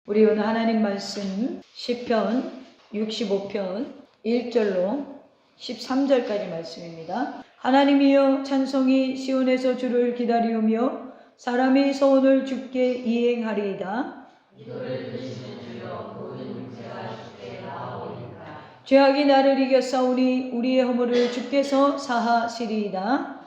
우리 오늘 하나님 말씀 시편 65편 1절로 13절까지 말씀입니다. 하나님이여 찬송이 시온에서 주를 기다리오며 사람이 소원을 주께 이행하리이다. 죄악이 나를 이겼사오니 우리의 허물을 주께서 사하시리이다.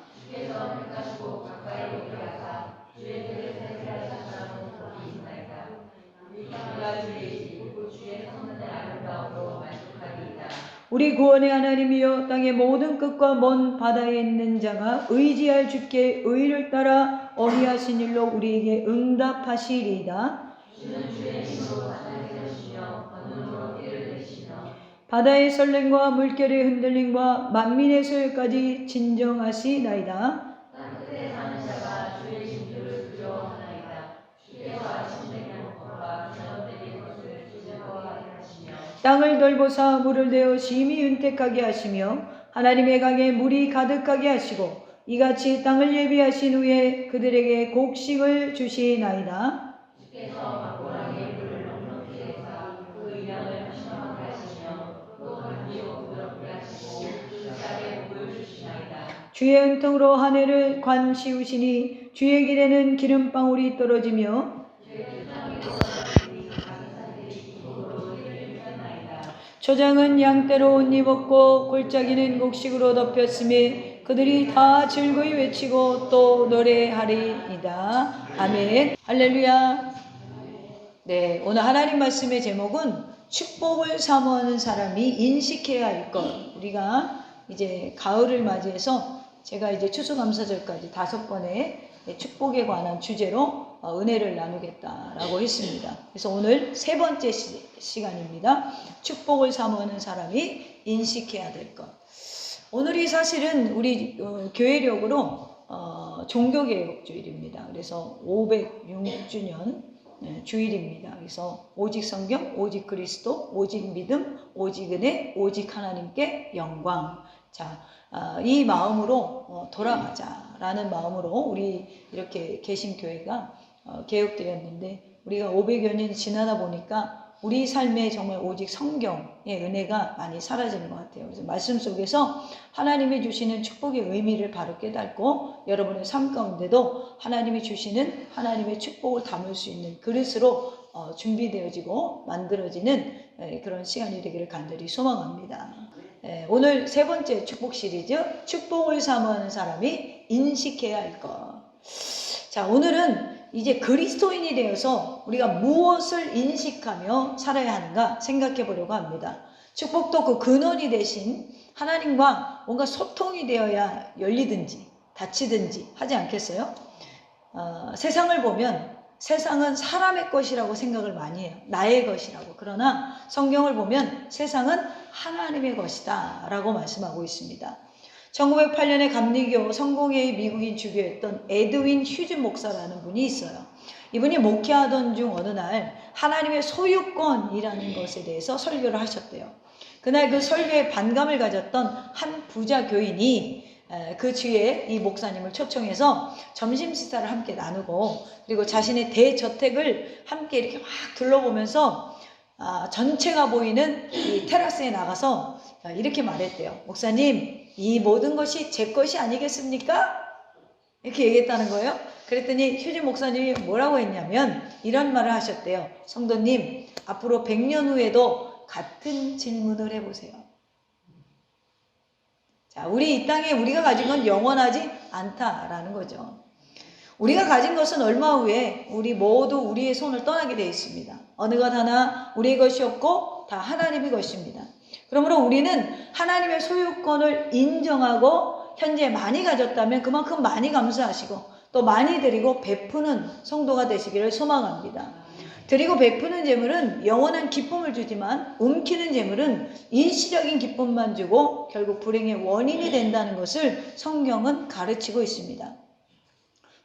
우리 구원의 하나님이여 땅의 모든 끝과 먼 바다에 있는 자가 의지할 주께 의를 따라 어리하신 일로 우리에게 응답하시리이다. 바다의 설렘과 물결의 흔들림과 만민의 소요까지 진정하시나이다. 땅을 돌보사 물을 내어 심히 윤택하게 하시며 하나님의 강에 물이 가득하게 하시고 이같이 땅을 예비하신 후에 그들에게 곡식을 주시나이다. 주의 은통으로 하늘을 관시우시니 주의 길에는 기름방울이 떨어지며 초장은 양떼로 옷 입었고 골짜기는 곡식으로 덮였으며 그들이 다 즐거이 외치고 또 노래하리이다. 아멘. 할렐루야. 네, 오늘 하나님 말씀의 제목은 축복을 사모하는 사람이 인식해야 할 것. 우리가 이제 가을을 맞이해서 제가 이제 추수감사절까지 5번의 축복에 관한 주제로 은혜를 나누겠다라고 했습니다. 그래서 오늘 3번째 시간입니다. 축복을 사모하는 사람이 인식해야 될 것. 오늘이 사실은 우리 교회력으로 종교개혁 주일입니다. 그래서 506주년 주일입니다. 그래서 오직 성경, 오직 그리스도, 오직 믿음, 오직 은혜, 오직 하나님께 영광. 자, 이 마음으로 돌아가자라는 마음으로 우리 이렇게 개신교회가 개혁되었는데 우리가 500여 년이 지나다 보니까 우리 삶에 정말 오직 성경의 은혜가 많이 사라지는 것 같아요. 그래서 말씀 속에서 하나님이 주시는 축복의 의미를 바로 깨닫고 여러분의 삶 가운데도 하나님이 주시는 하나님의 축복을 담을 수 있는 그릇으로 준비되어지고 만들어지는 그런 시간이 되기를 간절히 소망합니다. 오늘 3번째 축복 시리즈, 축복을 사모하는 사람이 인식해야 할 것. 자, 오늘은 이제 그리스도인이 되어서 우리가 무엇을 인식하며 살아야 하는가 생각해 보려고 합니다. 축복도 그 근원이 되신 하나님과 뭔가 소통이 되어야 열리든지 닫히든지 하지 않겠어요? 세상을 보면 세상은 사람의 것이라고 생각을 많이 해요. 나의 것이라고. 그러나 성경을 보면 세상은 하나님의 것이다 라고 말씀하고 있습니다. 1908년에 감리교 성공회의 미국인 주교였던 에드윈 휴즈 목사라는 분이 있어요. 이분이 목회하던 중 어느 날 하나님의 소유권이라는 것에 대해서 설교를 하셨대요. 그날 그 설교에 반감을 가졌던 한 부자 교인이 그 주위에 이 목사님을 초청해서 점심 식사를 함께 나누고 그리고 자신의 대저택을 함께 이렇게 막 둘러보면서 전체가 보이는 이 테라스에 나가서 이렇게 말했대요. 목사님, 이 모든 것이 제 것이 아니겠습니까? 이렇게 얘기했다는 거예요. 그랬더니 휴즈 목사님이 뭐라고 했냐면 이런 말을 하셨대요. 성도님, 앞으로 100년 후에도 같은 질문을 해보세요. 자, 우리 이 땅에 우리가 가진 건 영원하지 않다라는 거죠. 우리가 가진 것은 얼마 후에 우리 모두 우리의 손을 떠나게 되어 있습니다. 어느 것 하나 우리의 것이 없고 다 하나님의 것입니다. 그러므로 우리는 하나님의 소유권을 인정하고 현재 많이 가졌다면 그만큼 많이 감사하시고 또 많이 드리고 베푸는 성도가 되시기를 소망합니다. 드리고 베푸는 재물은 영원한 기쁨을 주지만 움키는 재물은 일시적인 기쁨만 주고 결국 불행의 원인이 된다는 것을 성경은 가르치고 있습니다.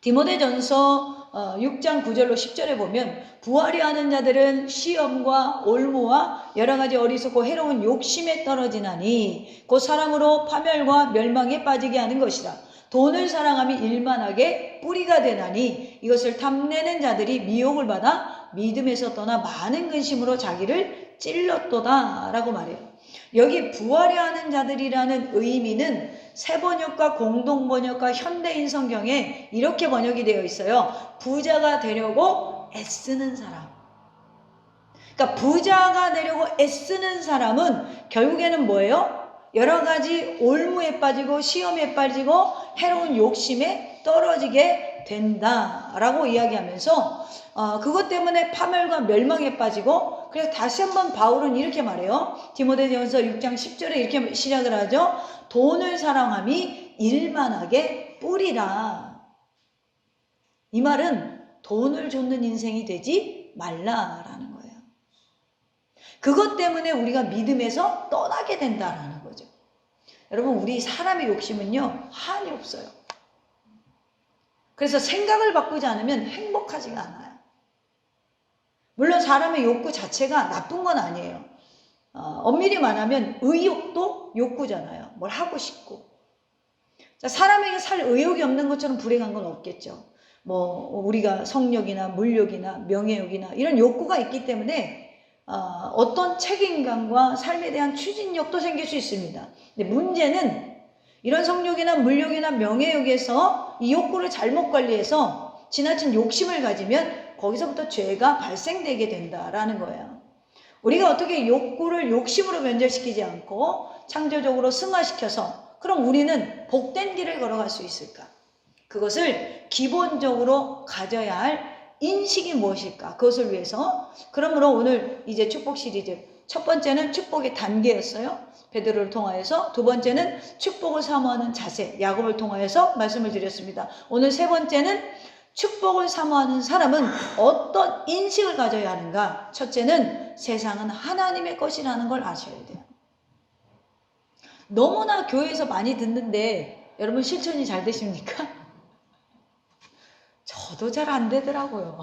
디모데전서 6장 9절로 10절에 보면 부활이 하는 자들은 시험과 올무와 여러 가지 어리석고 해로운 욕심에 떨어지나니 곧 사람으로 파멸과 멸망에 빠지게 하는 것이라. 돈을 사랑함이 일만하게 뿌리가 되나니 이것을 탐내는 자들이 미혹을 받아 믿음에서 떠나 많은 근심으로 자기를 찔렀도다 라고 말해요. 여기 부하려 하는 자들이라는 의미는 새번역과 공동번역과 현대인 성경에 이렇게 번역이 되어 있어요. 부자가 되려고 애쓰는 사람. 그러니까 부자가 되려고 애쓰는 사람은 결국에는 뭐예요? 여러 가지 올무에 빠지고 시험에 빠지고 해로운 욕심에 떨어지게 된다라고 이야기하면서 그것 때문에 파멸과 멸망에 빠지고, 그래서 다시 한번 바울은 이렇게 말해요. 디모데전서 6장 10절에 이렇게 시작을 하죠. 돈을 사랑함이 일만하게 뿌리라. 이 말은 돈을 좇는 인생이 되지 말라라는 거예요. 그것 때문에 우리가 믿음에서 떠나게 된다라는 거죠. 여러분, 우리 사람의 욕심은요, 한이 없어요. 그래서 생각을 바꾸지 않으면 행복하지가 않아요. 물론 사람의 욕구 자체가 나쁜 건 아니에요. 엄밀히 말하면 의욕도 욕구잖아요. 뭘 하고 싶고. 자, 사람에게 살 의욕이 없는 것처럼 불행한 건 없겠죠. 우리가 성욕이나 물욕이나 명예욕이나 이런 욕구가 있기 때문에 어떤 책임감과 삶에 대한 추진력도 생길 수 있습니다. 근데 문제는 이런 성욕이나 물욕이나 명예욕에서 이 욕구를 잘못 관리해서 지나친 욕심을 가지면 거기서부터 죄가 발생되게 된다라는 거예요. 우리가 어떻게 욕구를 욕심으로 변절시키지 않고 창조적으로 승화시켜서 그럼 우리는 복된 길을 걸어갈 수 있을까? 그것을 기본적으로 가져야 할 인식이 무엇일까? 그것을 위해서, 그러므로 오늘 이제 축복 시리즈, 첫 번째는 축복의 단계였어요. 베드로를 통하여서. 두 번째는 축복을 사모하는 자세, 야곱을 통하여서 말씀을 드렸습니다. 오늘 세 번째는 축복을 사모하는 사람은 어떤 인식을 가져야 하는가? 첫째는 세상은 하나님의 것이라는 걸 아셔야 돼요. 너무나 교회에서 많이 듣는데 여러분 실천이 잘 되십니까? 저도 잘 안 되더라고요.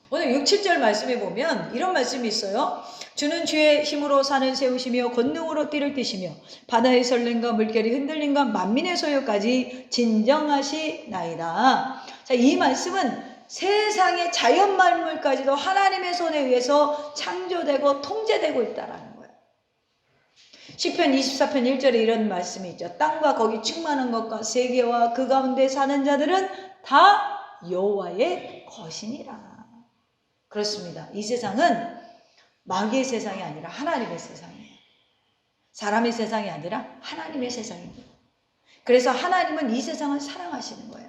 오늘 6, 7절 말씀에 보면 이런 말씀이 있어요. 주는 주의 힘으로 산을 세우시며 권능으로 띠를 띠시며 바다의 설렘과 물결이 흔들림과 만민의 소요까지 진정하시나이다. 자, 이 말씀은 세상의 자연 만물까지도 하나님의 손에 의해서 창조되고 통제되고 있다라는 거예요. 시편 24편 1절에 이런 말씀이 있죠. 땅과 거기 충만한 것과 세계와 그 가운데 사는 자들은 다 여호와의 것이니라. 그렇습니다. 이 세상은 마귀의 세상이 아니라 하나님의 세상이에요. 사람의 세상이 아니라 하나님의 세상입니다. 그래서 하나님은 이 세상을 사랑하시는 거예요.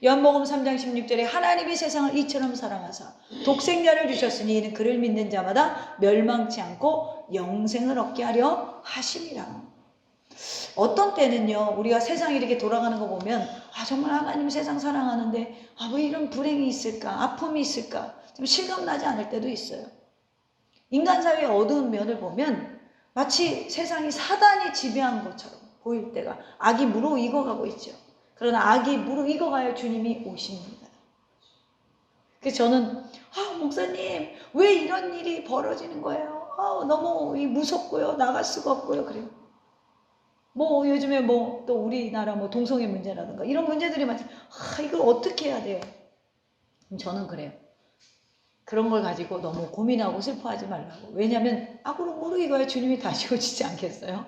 요한복음 3장 16절에 하나님이 세상을 이처럼 사랑하사 독생자를 주셨으니 이는 그를 믿는 자마다 멸망치 않고 영생을 얻게 하려 하심이라. 어떤 때는요, 우리가 세상이 이렇게 돌아가는 거 보면 정말 하나님 세상 사랑하는데 왜 이런 불행이 있을까, 아픔이 있을까, 좀 실감나지 않을 때도 있어요. 인간 사회의 어두운 면을 보면 마치 세상이 사단이 지배한 것처럼 보일 때가, 악이 무르익어가고 있죠. 그러나 악이 무르익어가야 주님이 오십니다. 그래서 저는 목사님 왜 이런 일이 벌어지는 거예요? 너무 무섭고요, 나갈 수가 없고요. 그래요. 요즘에 또 우리나라 동성애 문제라든가 이런 문제들이 많죠. 이걸 어떻게 해야 돼요? 저는 그래요. 그런 걸 가지고 너무 고민하고 슬퍼하지 말라고. 왜냐하면 악으로 무르익어야 주님이 다시 오시지 않겠어요?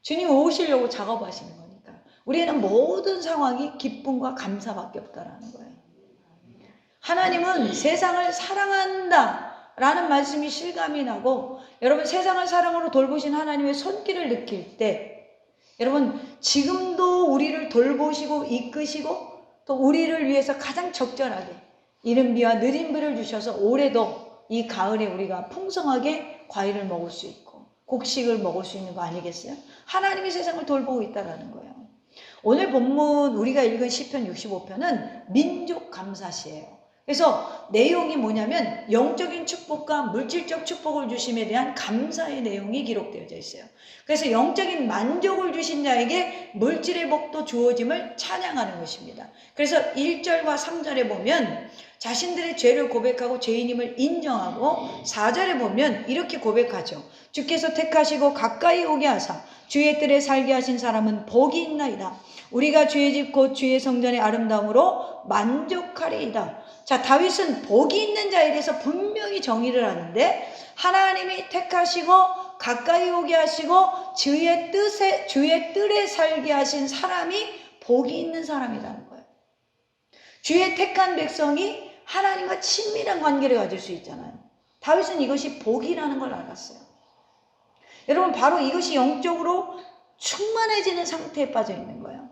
주님이 오시려고 작업하시는 거니까. 우리는 모든 상황이 기쁨과 감사밖에 없다라는 거예요. 하나님은 세상을 사랑한다 라는 말씀이 실감이 나고, 여러분 세상을 사랑으로 돌보신 하나님의 손길을 느낄 때 여러분 지금도 우리를 돌보시고 이끄시고 또 우리를 위해서 가장 적절하게 이른 비와 느린 비를 주셔서 올해도 이 가을에 우리가 풍성하게 과일을 먹을 수 있고 곡식을 먹을 수 있는 거 아니겠어요? 하나님이 세상을 돌보고 있다는 거예요. 오늘 본문 우리가 읽은 시편 65편은 민족 감사시예요. 그래서 내용이 뭐냐면 영적인 축복과 물질적 축복을 주심에 대한 감사의 내용이 기록되어져 있어요. 그래서 영적인 만족을 주신 자에게 물질의 복도 주어짐을 찬양하는 것입니다. 그래서 1절과 3절에 보면 자신들의 죄를 고백하고 죄인임을 인정하고 4절에 보면 이렇게 고백하죠. 주께서 택하시고 가까이 오게 하사 주의 뜰에 살게 하신 사람은 복이 있나이다. 우리가 주의 집 곧 주의 성전의 아름다움으로 만족하리이다. 자, 다윗은 복이 있는 자에 대해서 분명히 정의를 하는데 하나님이 택하시고 가까이 오게 하시고 주의 뜰에 살게 하신 사람이 복이 있는 사람이라는 거예요. 주의 택한 백성이 하나님과 친밀한 관계를 가질 수 있잖아요. 다윗은 이것이 복이라는 걸 알았어요. 여러분, 바로 이것이 영적으로 충만해지는 상태에 빠져 있는 거예요.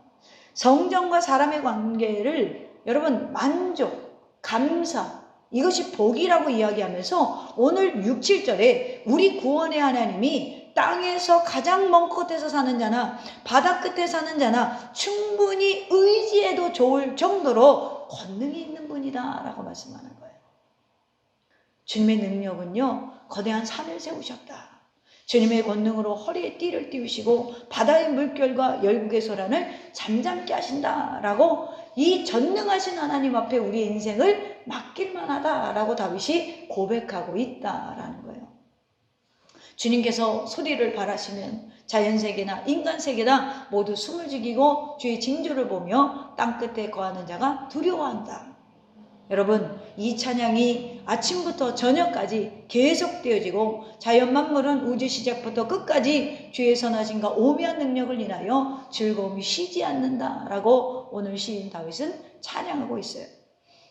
성전과 사람의 관계를 여러분 만족, 감사, 이것이 복이라고 이야기하면서 오늘 6, 7절에 우리 구원의 하나님이 땅에서 가장 먼 끝에서 사는 자나 바다 끝에 사는 자나 충분히 의지해도 좋을 정도로 권능이 있는 분이다 라고 말씀하는 거예요. 주님의 능력은요, 거대한 산을 세우셨다. 주님의 권능으로 허리에 띠를 띄우시고 바다의 물결과 열국의 소란을 잠잠케 하신다라고 이 전능하신 하나님 앞에 우리의 인생을 맡길만 하다라고 다윗이 고백하고 있다라는 거예요. 주님께서 소리를 발하시면 자연세계나 인간세계나 모두 숨을 죽이고 주의 징조를 보며 땅끝에 거하는 자가 두려워한다. 여러분, 이 찬양이 아침부터 저녁까지 계속되어지고 자연 만물은 우주 시작부터 끝까지 주의 선하심과 오묘한 능력을 인하여 즐거움이 쉬지 않는다라고 오늘 시인 다윗은 찬양하고 있어요.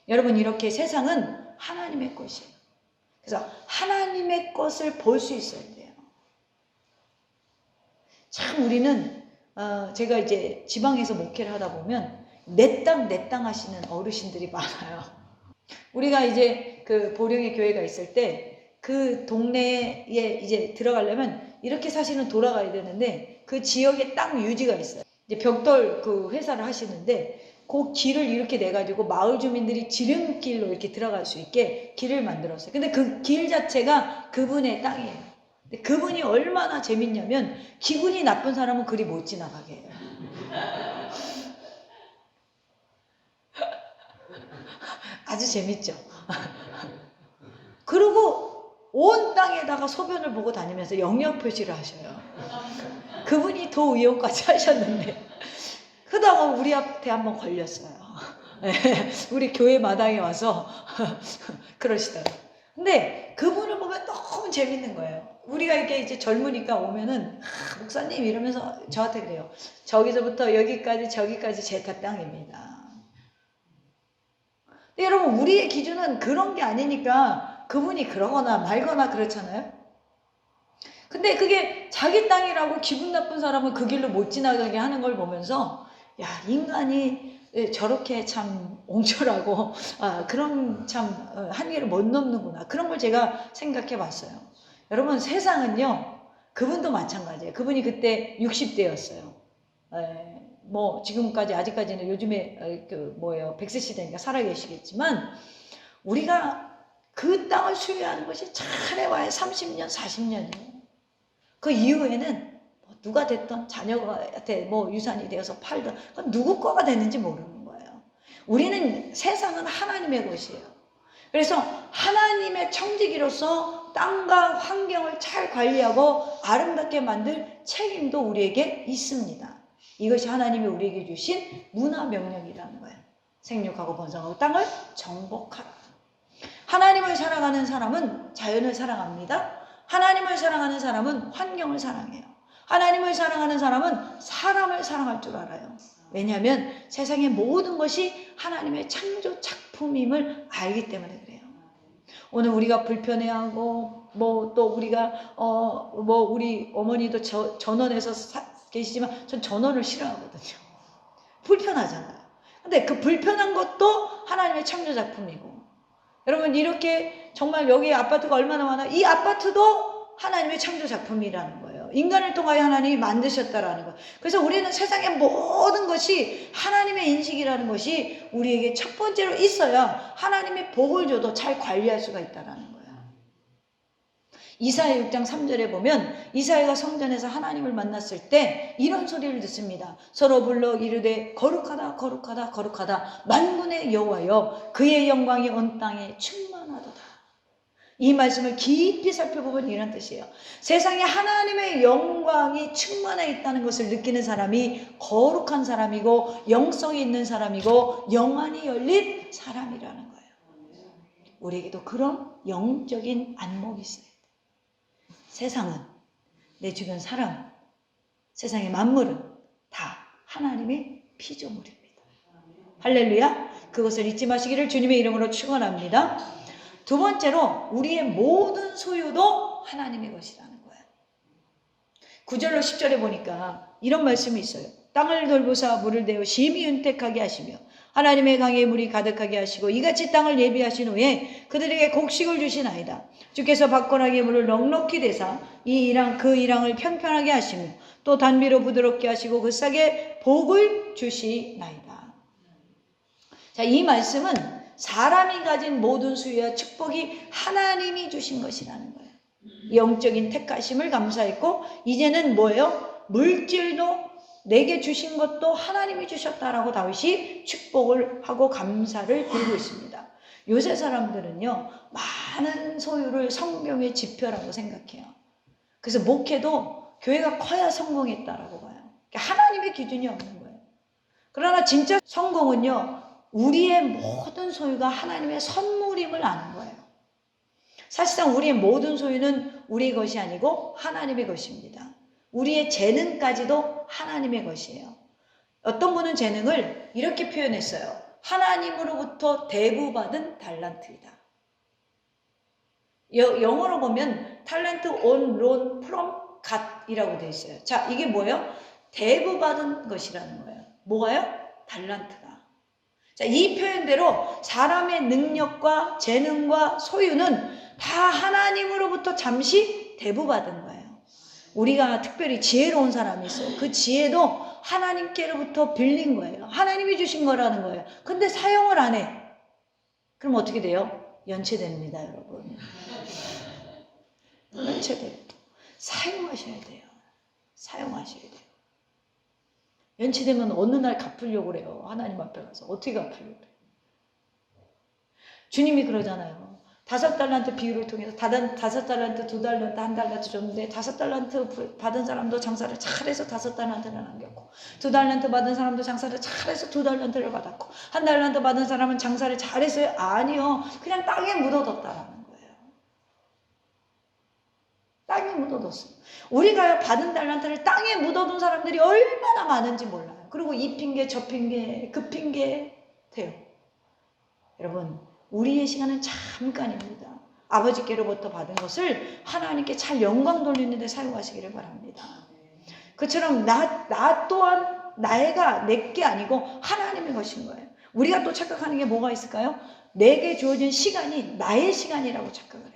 여러분, 이렇게 세상은 하나님의 것이에요. 그래서 하나님의 것을 볼 수 있어야 돼요. 참 우리는 제가 이제 지방에서 목회를 하다 보면 내 땅 하시는 어르신들이 많아요. 우리가 이제 그 보령의 교회가 있을 때 그 동네에 이제 들어가려면 이렇게 사실은 돌아가야 되는데 그 지역에 땅 유지가 있어요. 이제 벽돌 그 회사를 하시는데 그 길을 이렇게 내가지고 마을 주민들이 지름길로 이렇게 들어갈 수 있게 길을 만들었어요. 근데 그 길 자체가 그분의 땅이에요. 근데 그분이 얼마나 재밌냐면 기분이 나쁜 사람은 그리 못 지나가게 해요. 아주 재밌죠. 그리고 온 땅에다가 소변을 보고 다니면서 영역 표시를 하셔요. 그분이 도의원까지 하셨는데 그러다가 우리 앞에 한번 걸렸어요. 우리 교회 마당에 와서 그러시더라고요. 근데 그분을 보면 너무 재밌는 거예요. 우리가 이렇게 이제 젊으니까 오면은 목사님 이러면서 저한테 그래요. 저기서부터 여기까지 저기까지 제 땅입니다. 근데 여러분, 우리의 기준은 그런 게 아니니까 그분이 그러거나 말거나 그렇잖아요. 근데 그게 자기 땅이라고 기분 나쁜 사람은 그 길로 못 지나가게 하는 걸 보면서 야, 인간이 저렇게 참 옹졸하고 그런 참 한계를 못 넘는구나. 그런 걸 제가 생각해 봤어요. 여러분, 세상은요, 그분도 마찬가지예요. 그분이 그때 60대였어요. 뭐 지금까지 아직까지는 요즘에 100세 시대니까 살아계시겠지만 우리가 그 땅을 수유하는 것이 차례와의 30년, 40년이에요. 그 이후에는 누가 됐던 자녀한테 뭐 유산이 되어서 팔던 그건 누구 거가 됐는지 모르는 거예요. 우리는 세상은 하나님의 것이에요. 그래서 하나님의 청지기로서 땅과 환경을 잘 관리하고 아름답게 만들 책임도 우리에게 있습니다. 이것이 하나님이 우리에게 주신 문화 명령이라는 거예요. 생육하고 번성하고 땅을 정복하라. 하나님을 사랑하는 사람은 자연을 사랑합니다. 하나님을 사랑하는 사람은 환경을 사랑해요. 하나님을 사랑하는 사람은 사람을 사랑할 줄 알아요. 왜냐하면 세상의 모든 것이 하나님의 창조 작품임을 알기 때문에 그래요. 오늘 우리가 불편해하고 뭐 또 우리가 우리 어머니도 전원에서 계시지만 전 전원을 싫어하거든요. 불편하잖아요. 근데 그 불편한 것도 하나님의 창조 작품이고, 여러분, 이렇게 정말 여기 아파트가 얼마나 많아? 이 아파트도 하나님의 창조 작품이라는 거예요. 거예요. 인간을 통하여 하나님이 만드셨다라는 거예요. 그래서 우리는 세상의 모든 것이 하나님의 인식이라는 것이 우리에게 첫 번째로 있어야 하나님의 복을 줘도 잘 관리할 수가 있다라는 거예요. 이사야 6장 3절에 보면 이사야가 성전에서 하나님을 만났을 때 이런 소리를 듣습니다. 서로 불러 이르되 거룩하다 거룩하다 거룩하다 만군의 여호와여 그의 영광이 온 땅에 충만하도다. 이 말씀을 깊이 살펴보면 이런 뜻이에요. 세상에 하나님의 영광이 충만해 있다는 것을 느끼는 사람이 거룩한 사람이고 영성이 있는 사람이고 영안이 열린 사람이라는 거예요. 우리에게도 그런 영적인 안목이 있어요. 세상은, 내 주변 사람, 세상의 만물은 다 하나님의 피조물입니다. 할렐루야. 그것을 잊지 마시기를 주님의 이름으로 축원합니다. 두 번째로 우리의 모든 소유도 하나님의 것이라는 거예요. 9절로 10절에 보니까 이런 말씀이 있어요. 땅을 돌보사 물을 대어 심히 윤택하게 하시며 하나님의 강에 물이 가득하게 하시고 이같이 땅을 예비하신 후에 그들에게 곡식을 주시나이다. 주께서 박건하게 물을 넉넉히 대사 이 이랑 그 이랑을 편편하게 하시며 또 단비로 부드럽게 하시고 그 싹에 복을 주시나이다. 자, 이 말씀은 사람이 가진 모든 수요와 축복이 하나님이 주신 것이라는 거예요. 영적인 택하심을 감사했고 이제는 뭐예요? 물질도 내게 주신 것도 하나님이 주셨다라고 다윗이 축복을 하고 감사를 드리고 있습니다. 요새 사람들은요, 많은 소유를 성경의 지표라고 생각해요. 그래서 목회도 교회가 커야 성공했다라고 봐요. 하나님의 기준이 없는 거예요. 그러나 진짜 성공은요, 우리의 모든 소유가 하나님의 선물임을 아는 거예요. 사실상 우리의 모든 소유는 우리의 것이 아니고 하나님의 것입니다. 우리의 재능까지도 하나님의 것이에요. 어떤 분은 재능을 이렇게 표현했어요. 하나님으로부터 대부받은 달란트이다. 영어로 보면 talent on loan from God이라고 되어 있어요. 자, 이게 뭐예요? 대부받은 것이라는 거예요. 뭐가요? 달란트가. 자, 이 표현대로 사람의 능력과 재능과 소유는 다 하나님으로부터 잠시 대부받은 거예요. 우리가 특별히 지혜로운 사람이 있어요. 그 지혜도 하나님께로부터 빌린 거예요. 하나님이 주신 거라는 거예요. 근데 사용을 안 해. 그럼 어떻게 돼요? 연체됩니다, 여러분. 연체돼요. 사용하셔야 돼요. 사용하셔야 돼요. 연체되면 어느 날 갚으려고 그래요. 하나님 앞에 가서. 어떻게 갚으려고 그래요? 주님이 그러잖아요. 5달란트 비유를 통해서 5달란트, 2달란트, 1달란트 줬는데 5달란트 받은 사람도 장사를 잘해서 5달란트를 남겼고 2달란트 받은 사람도 장사를 잘해서 2달란트를 받았고 1달란트 받은 사람은 장사를 잘했어요? 아니요. 그냥 땅에 묻어뒀다라는 거예요. 땅에 묻어뒀어요. 우리가 받은 달란트를 땅에 묻어둔 사람들이 얼마나 많은지 몰라요. 그리고 이 핑계 저 핑계 그 핑계 돼요. 여러분, 우리의 시간은 잠깐입니다. 아버지께로부터 받은 것을 하나님께 잘 영광 돌리는 데 사용하시기를 바랍니다. 그처럼 나 또한 나가 내게 아니고 하나님의 것인 거예요. 우리가 또 착각하는 게 뭐가 있을까요? 내게 주어진 시간이 나의 시간이라고 착각을 해요.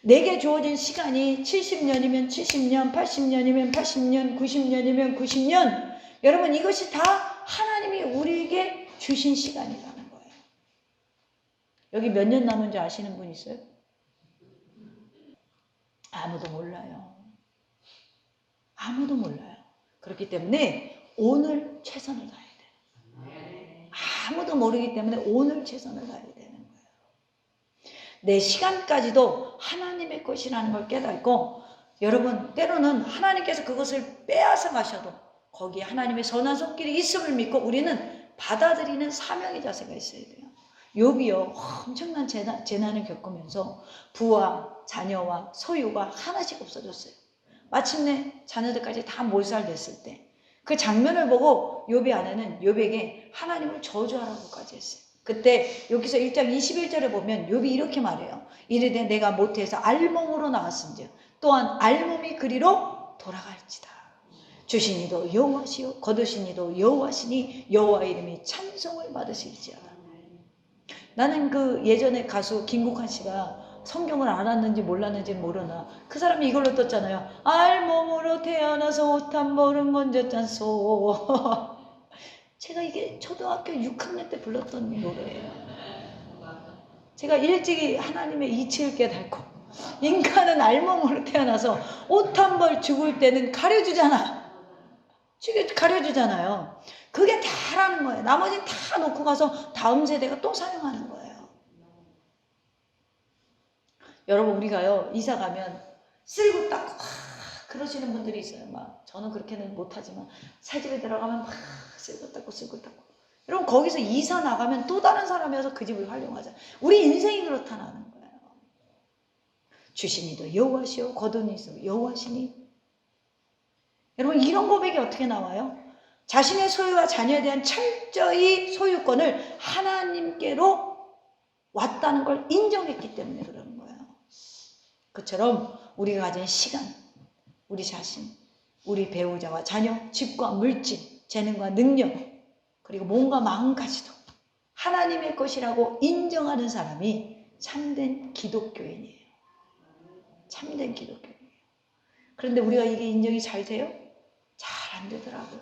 내게 주어진 시간이 70년이면 70년, 80년이면 80년, 90년이면 90년. 여러분, 이것이 다 하나님이 우리에게 주신 시간이라는 거예요. 여기 몇 년 남은지 아시는 분 있어요? 아무도 몰라요. 아무도 몰라요. 그렇기 때문에 오늘 최선을 다해야 돼요. 아무도 모르기 때문에 오늘 최선을 다해야 되는 거예요. 내 시간까지도 하나님의 것이라는 걸 깨닫고, 여러분, 때로는 하나님께서 그것을 빼앗아 가셔도 거기에 하나님의 선한 손길이 있음을 믿고 우리는 받아들이는 사명의 자세가 있어야 돼요. 욥이요, 엄청난 재난을 겪으면서 부와 자녀와 소유가 하나씩 없어졌어요. 마침내 자녀들까지 다 몰살됐을 때 그 장면을 보고 욥의 아내는 욥에게 하나님을 저주하라고까지 했어요. 그때 여기서 1장 21절에 보면 욥이 이렇게 말해요. 이르되 내가 모태에서 알몸으로 나왔은즉 또한 알몸이 그리로 돌아갈지다. 주신 이도 여호와시요 거두신 이도 여호와시니 여호와 이름이 찬송을 받으실지어다. 나는 그 예전에 가수 김국환 씨가 성경을 알았는지 몰랐는지 모르나 그 사람이 이걸로 떴잖아요. 알몸으로 태어나서 옷 한 벌은 건졌잖소. 제가 이게 초등학교 6학년 때 불렀던 노래예요. 제가 일찍이 하나님의 이치를 깨닫고 인간은 알몸으로 태어나서 옷 한 벌 죽을 때는 가려주잖아. 가려주잖아요. 그게 다라는 거예요. 나머지는 다 놓고 가서 다음 세대가 또 사용하는 거예요. 여러분 우리가요 이사 가면 쓸고 닦고 그러시는 분들이 있어요. 막 저는 그렇게는 못하지만 새집에 들어가면 막 쓸고 닦고 여러분 거기서 이사 나가면 또 다른 사람이어서 그 집을 활용하자. 우리 인생이 그렇다는 거예요. 주시니도 여호와시오 거두니도 여호와시니. 여러분 이런 고백이 어떻게 나와요? 자신의 소유와 자녀에 대한 철저히 소유권을 하나님께로 왔다는 걸 인정했기 때문에 그러는 거예요. 그처럼 우리가 가진 시간, 우리 자신, 우리 배우자와 자녀, 집과 물질, 재능과 능력, 그리고 몸과 마음까지도 하나님의 것이라고 인정하는 사람이 참된 기독교인이에요. 참된 기독교인이에요. 그런데 우리가 이게 인정이 잘 돼요? 잘 안 되더라고요.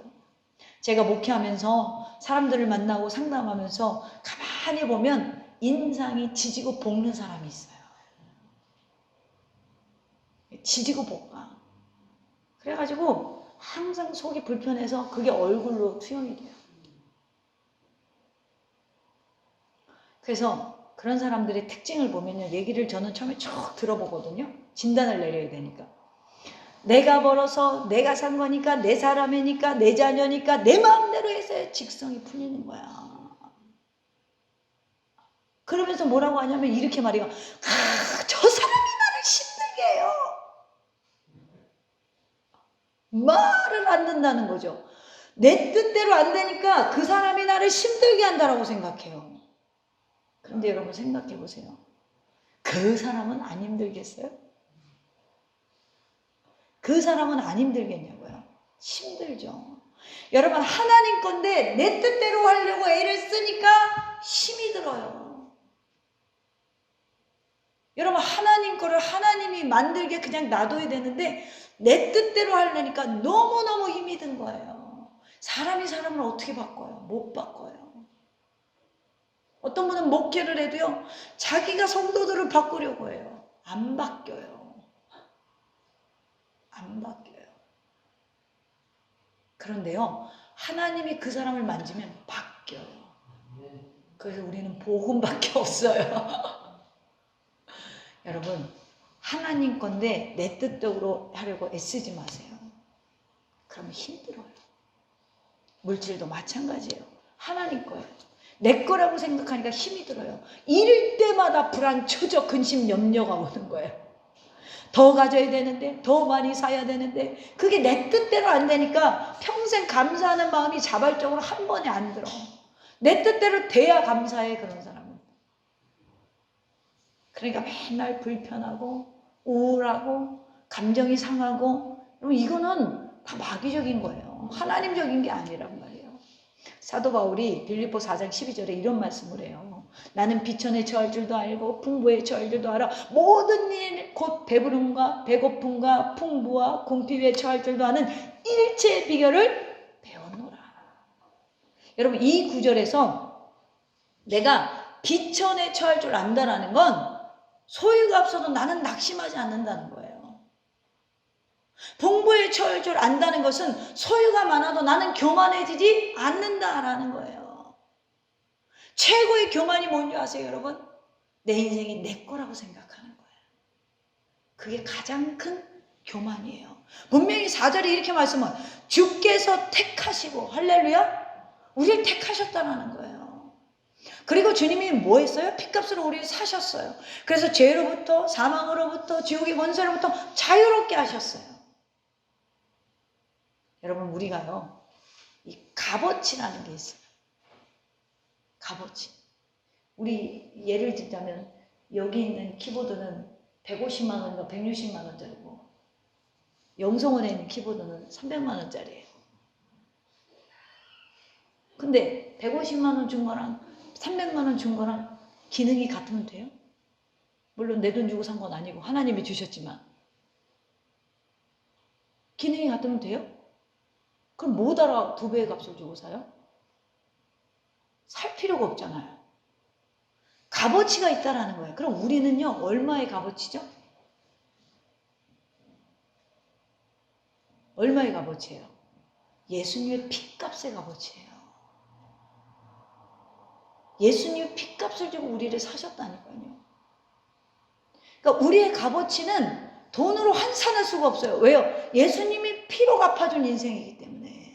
제가 목회하면서 사람들을 만나고 상담하면서 가만히 보면 인상이 지지고 볶는 사람이 있어요. 지지고 볶아. 그래가지고 항상 속이 불편해서 그게 얼굴로 투영이 돼요. 그래서 그런 사람들의 특징을 보면요. 얘기를 저는 처음에 쭉 들어보거든요. 진단을 내려야 되니까. 내가 벌어서 내가 산 거니까 내 사람이니까 내 자녀니까 내 마음대로 해서 직성이 풀리는 거야. 그러면서 뭐라고 하냐면 이렇게 말해요. 저 사람이 나를 힘들게 해요. 말을 안 듣는다는 거죠. 내 뜻대로 안 되니까 그 사람이 나를 힘들게 한다라고 생각해요. 그런데 여러분 생각해 보세요. 그 사람은 안 힘들겠어요? 그 사람은 안 힘들겠냐고요? 힘들죠. 여러분 하나님 건데 내 뜻대로 하려고 애를 쓰니까 힘이 들어요. 여러분 하나님 거를 하나님이 만들게 그냥 놔둬야 되는데 내 뜻대로 하려니까 너무너무 힘이 든 거예요. 사람이 사람을 어떻게 바꿔요? 못 바꿔요. 어떤 분은 목회를 해도요. 자기가 성도들을 바꾸려고 해요. 안 바뀌어요. 안 바뀌어요. 그런데요. 하나님이 그 사람을 만지면 바뀌어요. 그래서 우리는 복음밖에 없어요. 여러분 하나님 건데 내 뜻대로 하려고 애쓰지 마세요. 그러면 힘들어요. 물질도 마찬가지예요. 하나님 거예요. 내 거라고 생각하니까 힘이 들어요. 이럴 때마다 불안, 초조, 근심, 염려가 오는 거예요. 더 가져야 되는데 더 많이 사야 되는데 그게 내 뜻대로 안 되니까 평생 감사하는 마음이 자발적으로 한 번에 안 들어. 내 뜻대로 돼야 감사해. 그런 사람은. 그러니까 맨날 불편하고 우울하고 감정이 상하고 이거는 다 마귀적인 거예요. 하나님적인 게 아니란 말이에요. 사도 바울이 빌립보 4장 12절에 이런 말씀을 해요. 나는 비천에 처할 줄도 알고 풍부에 처할 줄도 알아. 모든 일 곧 배부름과 배고픔과 풍부와 궁핍에 처할 줄도 아는 일체의 비결을 배웠노라. 여러분 이 구절에서 내가 비천에 처할 줄 안다라는 건 소유가 없어도 나는 낙심하지 않는다는 거예요. 풍부에 처할 줄 안다는 것은 소유가 많아도 나는 교만해지지 않는다라는 거예요. 최고의 교만이 뭔지 아세요, 여러분? 내 인생이 내 거라고 생각하는 거예요. 그게 가장 큰 교만이에요. 분명히 4절에 이렇게 말씀은 주께서 택하시고 할렐루야? 우리를 택하셨다는 거예요. 그리고 주님이 뭐 했어요? 피값으로 우리를 사셨어요. 그래서 죄로부터 사망으로부터 지옥의 권세로부터 자유롭게 하셨어요. 여러분 우리가요. 이 값어치라는 게 있어요. 값어치. 우리 예를 들자면 여기 있는 키보드는 150만 원인가 160만 원짜리고 영성원에 있는 키보드는 300만 원짜리예요. 근데 150만 원 준 거랑 300만 원 준 거랑 기능이 같으면 돼요? 물론 내 돈 주고 산 건 아니고 하나님이 주셨지만. 기능이 같으면 돼요? 그럼 못 알아 2배의 값을 주고 사요? 살 필요가 없잖아요. 값어치가 있다라는 거예요. 그럼 우리는요, 얼마의 값어치죠? 얼마의 값어치예요? 예수님의 피값의 값어치예요. 예수님의 피값을 주고 우리를 사셨다니까요. 그러니까 우리의 값어치는 돈으로 환산할 수가 없어요. 왜요? 예수님이 피로 갚아준 인생이기 때문에.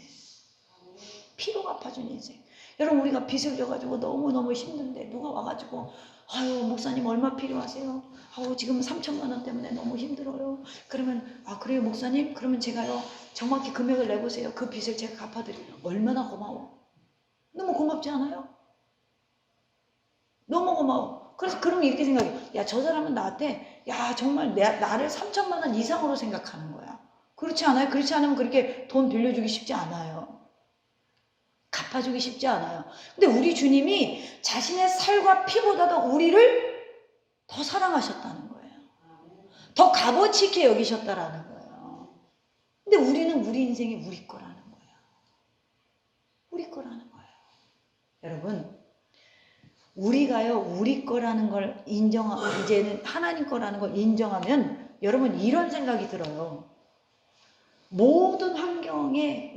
피로 갚아준 인생. 여러분, 우리가 빚을 져가지고 너무너무 힘든데 누가 와가지고 아유 목사님 얼마 필요하세요? 아우 지금 3천만 원 때문에 너무 힘들어요. 그러면 아 그래요 목사님? 그러면 제가요 정확히 금액을 내보세요. 그 빚을 제가 갚아드려요. 얼마나 고마워. 너무 고맙지 않아요? 너무 고마워. 그래서 그러면 이렇게 생각해. 야, 저 사람은 나한테 야 정말 나를 3천만 원 이상으로 생각하는 거야. 그렇지 않아요? 그렇지 않으면 그렇게 돈 빌려주기 쉽지 않아요. 갚아주기 쉽지 않아요. 근데 우리 주님이 자신의 살과 피보다도 우리를 더 사랑하셨다는 거예요. 더 값어치 있게 여기셨다라는 거예요. 근데 우리는 우리 인생이 우리 거라는 거예요. 우리 거라는 거예요. 여러분, 우리가요 우리 거라는 걸 인정하고 이제는 하나님 거라는 걸 인정하면 여러분 이런 생각이 들어요. 모든 환경에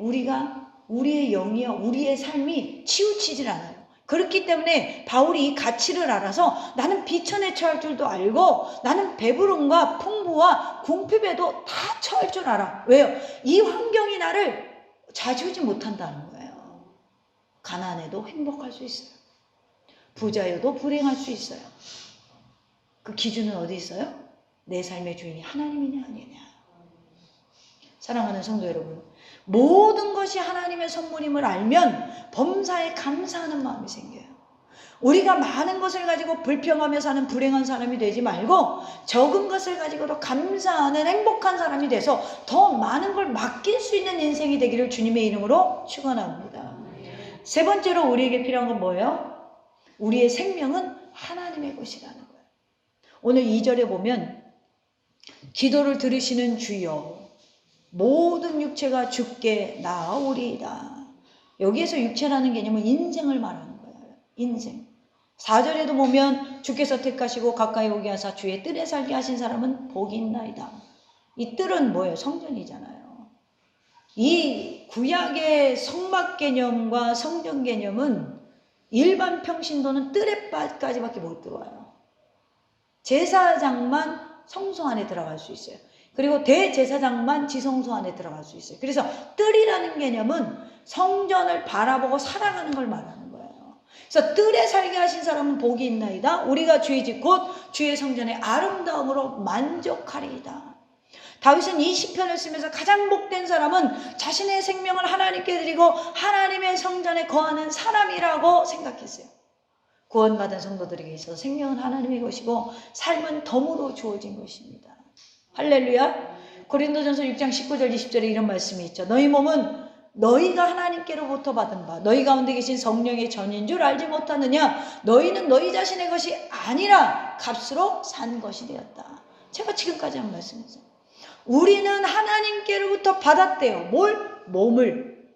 우리의 영이요 우리의 삶이 치우치질 않아요. 그렇기 때문에 바울이 이 가치를 알아서 나는 비천에 처할 줄도 알고 나는 배부름과 풍부와 궁핍에도 다 처할 줄 알아. 왜요? 이 환경이 나를 좌지우지 못한다는 거예요. 가난해도 행복할 수 있어요. 부자여도 불행할 수 있어요. 그 기준은 어디 있어요? 내 삶의 주인이 하나님이냐 아니냐. 사랑하는 성도 여러분, 모든 것이 하나님의 선물임을 알면 범사에 감사하는 마음이 생겨요. 우리가 많은 것을 가지고 불평하며 사는 불행한 사람이 되지 말고 적은 것을 가지고도 감사하는 행복한 사람이 돼서 더 많은 걸 맡길 수 있는 인생이 되기를 주님의 이름으로 축원합니다. 세 번째로 우리에게 필요한 건 뭐예요? 우리의 생명은 하나님의 것이라는 거예요. 오늘 2절에 보면 기도를 들으시는 주여 모든 육체가 주께 나아오리이다. 여기에서 육체라는 개념은 인생을 말하는 거예요. 인생. 4절에도 보면 주께서 택하시고 가까이 오게 하사 주의 뜰에 살게 하신 사람은 복이 있나이다. 이 뜰은 뭐예요? 성전이잖아요. 이 구약의 성막 개념과 성전 개념은 일반 평신도는 뜰에까지밖에 못 들어와요. 제사장만 성소 안에 들어갈 수 있어요. 그리고 대제사장만 지성소 안에 들어갈 수 있어요. 그래서 뜰이라는 개념은 성전을 바라보고 살아가는 걸 말하는 거예요. 그래서 뜰에 살게 하신 사람은 복이 있나이다. 우리가 주의 집 곧 주의 성전의 아름다움으로 만족하리이다. 다윗은 이 시편을 쓰면서 가장 복된 사람은 자신의 생명을 하나님께 드리고 하나님의 성전에 거하는 사람이라고 생각했어요. 구원받은 성도들에게 있어서 생명은 하나님의 것이고 삶은 덤으로 주어진 것입니다. 할렐루야. 고린도전서 6장 19절 20절에 이런 말씀이 있죠. 너희 몸은 너희가 하나님께로부터 받은 바 너희 가운데 계신 성령의 전인 줄 알지 못하느냐. 너희는 너희 자신의 것이 아니라 값으로 산 것이 되었다. 제가 지금까지 한 말씀이죠. 우리는 하나님께로부터 받았대요. 뭘? 몸을.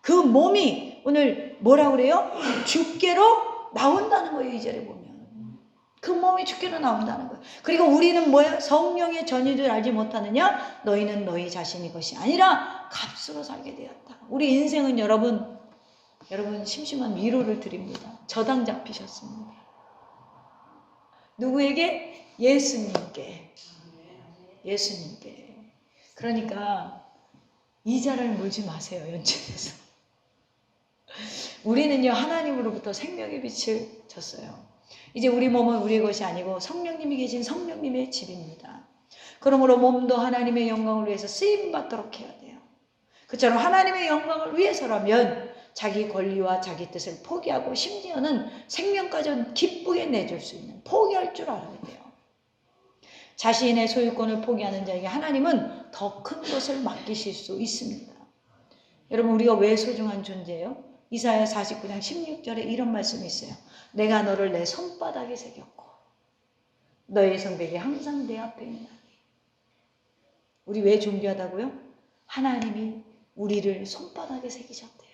그 몸이 오늘 뭐라고 그래요? 주께로 나온다는 거예요. 2절에 보면. 그 몸이 주께로 나온다는 거예요. 그리고 우리는 뭐야? 성령의 전인 줄 알지 못하느냐? 너희는 너희 자신의 것이 아니라 값으로 살게 되었다. 우리 인생은 여러분 심심한 위로를 드립니다. 저당 잡히셨습니다. 누구에게? 예수님께. 예수님께. 그러니까 이자를 물지 마세요. 연천에서. 우리는요 하나님으로부터 생명의 빛을 졌어요. 이제 우리 몸은 우리의 것이 아니고 성령님이 계신 성령님의 집입니다. 그러므로 몸도 하나님의 영광을 위해서 쓰임받도록 해야 돼요. 그처럼 하나님의 영광을 위해서라면 자기 권리와 자기 뜻을 포기하고 심지어는 생명까지 기쁘게 내줄 수 있는 포기할 줄 알아야 돼요. 자신의 소유권을 포기하는 자에게 하나님은 더 큰 것을 맡기실 수 있습니다. 여러분 우리가 왜 소중한 존재예요? 이사야 49장 16절에 이런 말씀이 있어요. 내가 너를 내 손바닥에 새겼고 너의 성벽이 항상 내 앞에 있나니. 우리 왜 존귀하다고요? 하나님이 우리를 손바닥에 새기셨대요.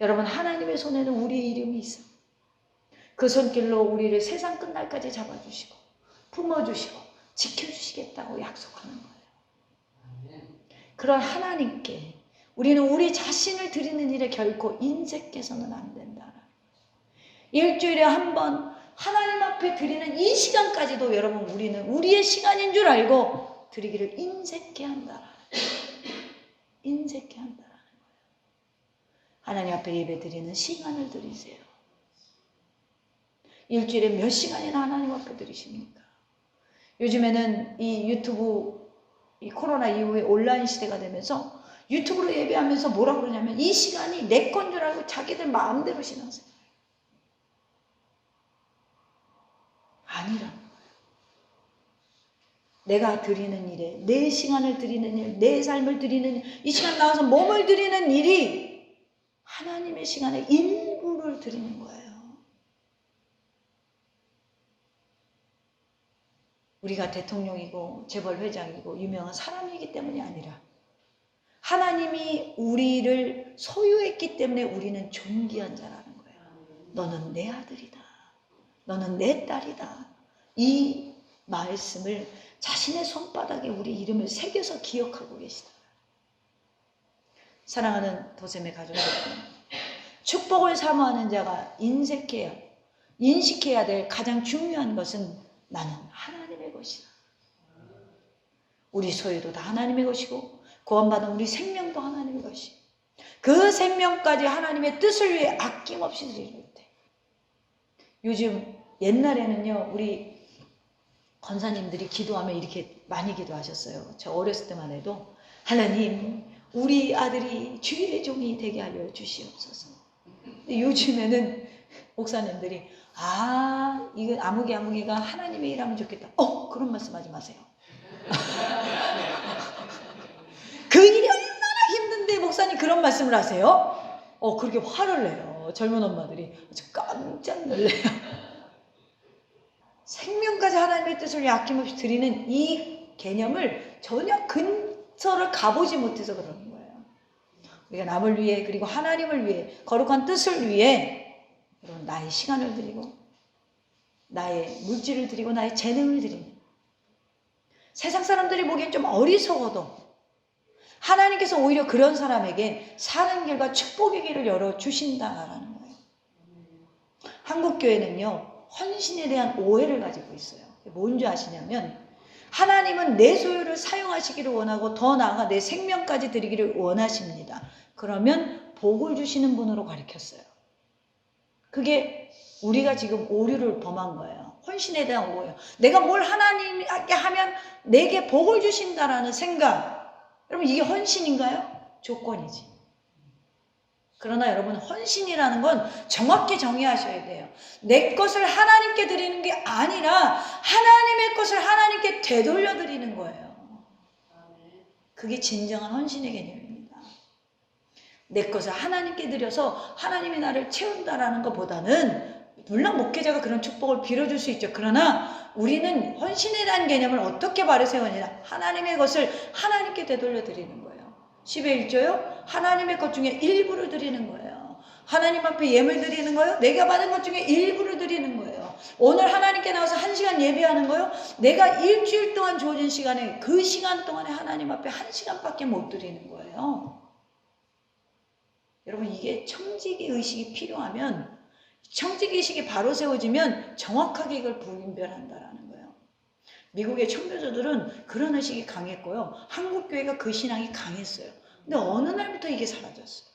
여러분, 하나님의 손에는 우리의 이름이 있어. 그 손길로 우리를 세상 끝날까지 잡아주시고 품어주시고 지켜주시겠다고 약속하는 거예요. 그런 하나님께 우리는 우리 자신을 드리는 일에 결코 인색해서는 안 된다. 일주일에 한 번 하나님 앞에 드리는 이 시간까지도 여러분, 우리는 우리의 시간인 줄 알고 드리기를 인색해 한다. 인색해 한다라는 거예요. 하나님 앞에 예배 드리는 시간을 드리세요. 일주일에 몇 시간이나 하나님 앞에 드리십니까? 요즘에는 이 유튜브, 이 코로나 이후에 온라인 시대가 되면서 유튜브로 예배하면서 뭐라 그러냐면 이 시간이 내 건 줄 알고 자기들 마음대로 신앙생활. 아니라는 거예요. 내가 드리는 일에, 내 시간을 드리는 일, 내 삶을 드리는 일, 이 시간 나와서 몸을 드리는 일이 하나님의 시간의 일부를 드리는 거예요. 우리가 대통령이고 재벌회장이고 유명한 사람이기 때문이 아니라 하나님이 우리를 소유했기 때문에 우리는 존귀한 자라는 거예요. 너는 내 아들이다. 너는 내 딸이다. 이 말씀을 자신의 손바닥에 우리 이름을 새겨서 기억하고 계시다. 사랑하는 도샘의 가족 여러분, 축복을 사모하는 자가 인식해야 될 가장 중요한 것은 나는 하나님의 것이다. 우리 소유도 다 하나님의 것이고 구원받은 우리 생명도 하나님의 것이고 그 생명까지 하나님의 뜻을 위해 아낌없이 드릴 때, 요즘 옛날에는요 우리 권사님들이 기도하면 이렇게 많이 기도하셨어요. 저 어렸을 때만 해도 하나님 우리 아들이 주의 종이 되게 하여 주시옵소서. 근데 요즘에는 목사님들이 이거 아무개가 하나님의 일하면 좋겠다. 그런 말씀하지 마세요. 그 일이 얼마나 힘든데 목사님 그런 말씀을 하세요? 그렇게 화를 내요. 젊은 엄마들이 아주 깜짝 놀래요. 생명까지 하나님의 뜻을 위해 아낌없이 드리는 이 개념을 전혀 근처를 가보지 못해서 그러는 거예요. 우리가 남을 위해 그리고 하나님을 위해 거룩한 뜻을 위해 여러분 나의 시간을 드리고 나의 물질을 드리고 나의 재능을 드리는, 세상 사람들이 보기엔 좀 어리석어도 하나님께서 오히려 그런 사람에게 사는 길과 축복의 길을 열어주신다라는 거예요. 한국교회는요 헌신에 대한 오해를 가지고 있어요. 뭔지 아시냐면 하나님은 내 소유를 사용하시기를 원하고 더 나아가 내 생명까지 드리기를 원하십니다. 그러면 복을 주시는 분으로 가르쳤어요. 그게 우리가 지금 오류를 범한 거예요. 헌신에 대한 오해요. 내가 뭘 하나님께 하면 내게 복을 주신다라는 생각. 여러분 이게 헌신인가요? 조건이지. 그러나 여러분 헌신이라는 건 정확히 정의하셔야 돼요. 내 것을 하나님께 드리는 게 아니라 하나님의 것을 하나님께 되돌려 드리는 거예요. 그게 진정한 헌신의 개념입니다. 내 것을 하나님께 드려서 하나님이 나를 채운다라는 것보다는 물론 목회자가 그런 축복을 빌어줄 수 있죠. 그러나 우리는 헌신이라는 개념을 어떻게 바로 세우느냐, 하나님의 것을 하나님께 되돌려 드리는 거예요. 10의 1조요? 하나님의 것 중에 일부를 드리는 거예요. 하나님 앞에 예물 드리는 거요? 내가 받은 것 중에 일부를 드리는 거예요. 오늘 하나님께 나와서 1시간 예배하는 거요? 내가 일주일 동안 주어진 시간에 그 시간 동안에 하나님 앞에 1시간밖에 못 드리는 거예요. 여러분 이게 청지기 의식이 필요하면, 청지기 의식이 바로 세워지면 정확하게 이걸 분별한다라는 거예요. 미국의 청교도들은 그런 의식이 강했고요. 한국교회가 그 신앙이 강했어요. 근데 어느 날부터 이게 사라졌어요.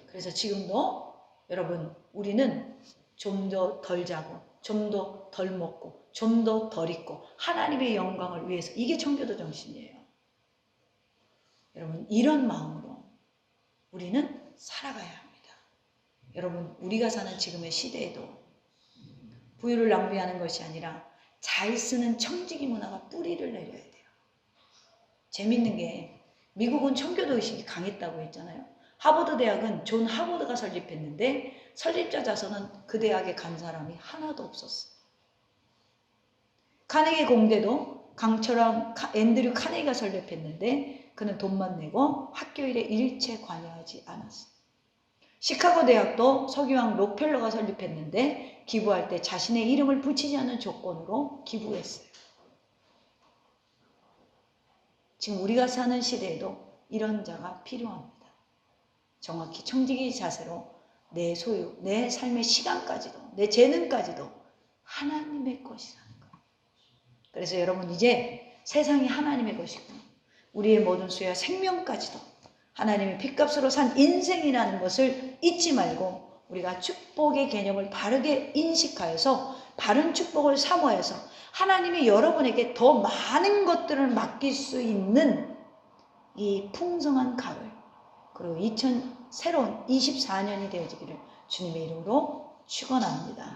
그래서 지금도 여러분 우리는 좀 더 덜 자고 좀 더 덜 먹고 좀 더 덜 입고 하나님의 영광을 위해서, 이게 청교도 정신이에요. 여러분 이런 마음으로 우리는 살아가야 합니다. 여러분 우리가 사는 지금의 시대에도 부유를 낭비하는 것이 아니라 잘 쓰는 청지기 문화가 뿌리를 내려야 돼요. 재밌는 게 미국은 청교도 의식이 강했다고 했잖아요. 하버드 대학은 존 하버드가 설립했는데 설립자 자서는 그 대학에 간 사람이 하나도 없었어요. 카네기 공대도 강철왕 앤드류 카네기가 설립했는데 그는 돈만 내고 학교 일에 일체 관여하지 않았어요. 시카고 대학도 석유왕 록펠러가 설립했는데 기부할 때 자신의 이름을 붙이지 않는 조건으로 기부했어요. 지금 우리가 사는 시대에도 이런 자가 필요합니다. 정확히 청지기 자세로 내 소유, 내 삶의 시간까지도, 내 재능까지도 하나님의 것이라는 거예요. 그래서 여러분 이제 세상이 하나님의 것이고 우리의 모든 수야 생명까지도 하나님의 핏값으로 산 인생이라는 것을 잊지 말고 우리가 축복의 개념을 바르게 인식하여서 바른 축복을 사모해서 하나님이 여러분에게 더 많은 것들을 맡길 수 있는 이 풍성한 가을 그리고 새로운 24년이 되어지기를 주님의 이름으로 축원합니다.